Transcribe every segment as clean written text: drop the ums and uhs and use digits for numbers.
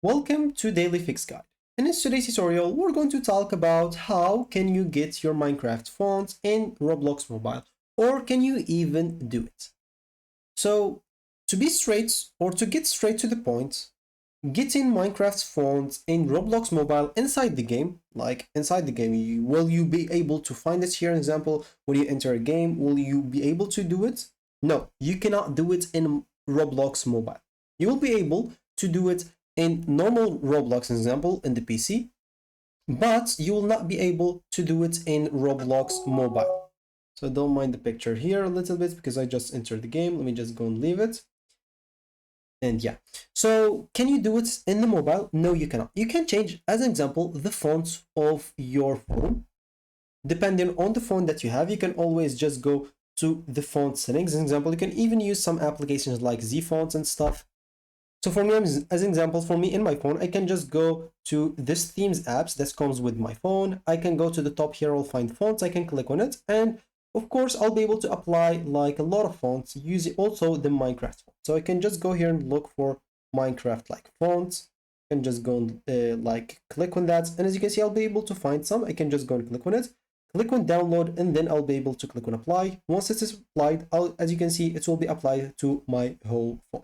Welcome to Daily Fix Guide. In this today's tutorial, we're going to talk about how can you get your Minecraft fonts in Roblox Mobile, or can you even do it? So to be straight, or to get straight to the point, getting Minecraft fonts in Roblox Mobile inside the game, will you be able to find it here? An example, when you enter a game, will you be able to do it? No, you cannot do it in Roblox Mobile. You will be able to do it in normal Roblox example in the PC, but you will not be able to do it in Roblox Mobile. So don't mind the picture here a little bit because I just entered the game. Let me just go and leave it. And yeah, so can you do it in the mobile? No, you cannot. You can change, as an example, the font of your phone. Depending on the phone that you have, you can always just go to the font settings. As an example, you can even use some applications like Z fonts and stuff. So for me, as an example, for me in my phone, I can just go to this themes apps that comes with my phone. I can go to the top here, I'll find fonts, I can click on it. And of course, I'll be able to apply like a lot of fonts using also the Minecraft font. So I can just go here and look for Minecraft like fonts and just go and like click on that. And as you can see, I'll be able to find some. I can just go and click on it, click on download, and then I'll be able to click on apply. Once it is applied, as you can see, it will be applied to my whole phone.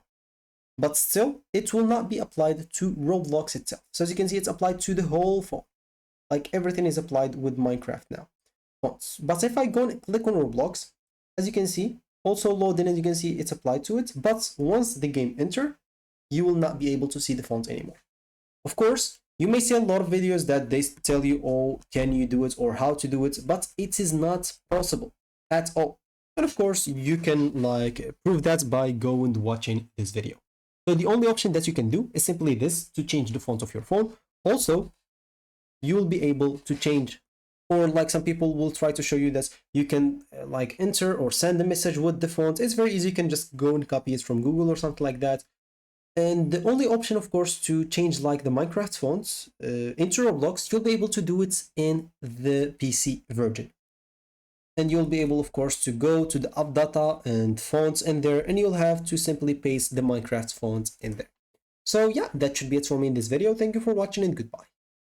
But still, it will not be applied to Roblox itself. So as you can see, it's applied to the whole phone. Like everything is applied with Minecraft now. Fonts. But if I go and click on Roblox, as you can see, also loading, as you can see, it's applied to it. But once the game enter, you will not be able to see the font anymore. Of course, you may see a lot of videos that they tell you, oh, can you do it or how to do it, but it is not possible at all. And of course, you can like prove that by going and watching this video. So the only option that you can do is simply this, to change the font of your phone. Also, you will be able to change, or like some people will try to show you that you can like enter or send a message with the font. It's very easy. You can just go and copy it from Google or something like that. And the only option, of course, to change like the Minecraft fonts into Roblox, you'll be able to do it in the PC version. And you'll be able, of course, to go to the app data and fonts in there, and you'll have to simply paste the Minecraft fonts in there. So yeah, that should be it for me in this video. Thank you for watching and goodbye.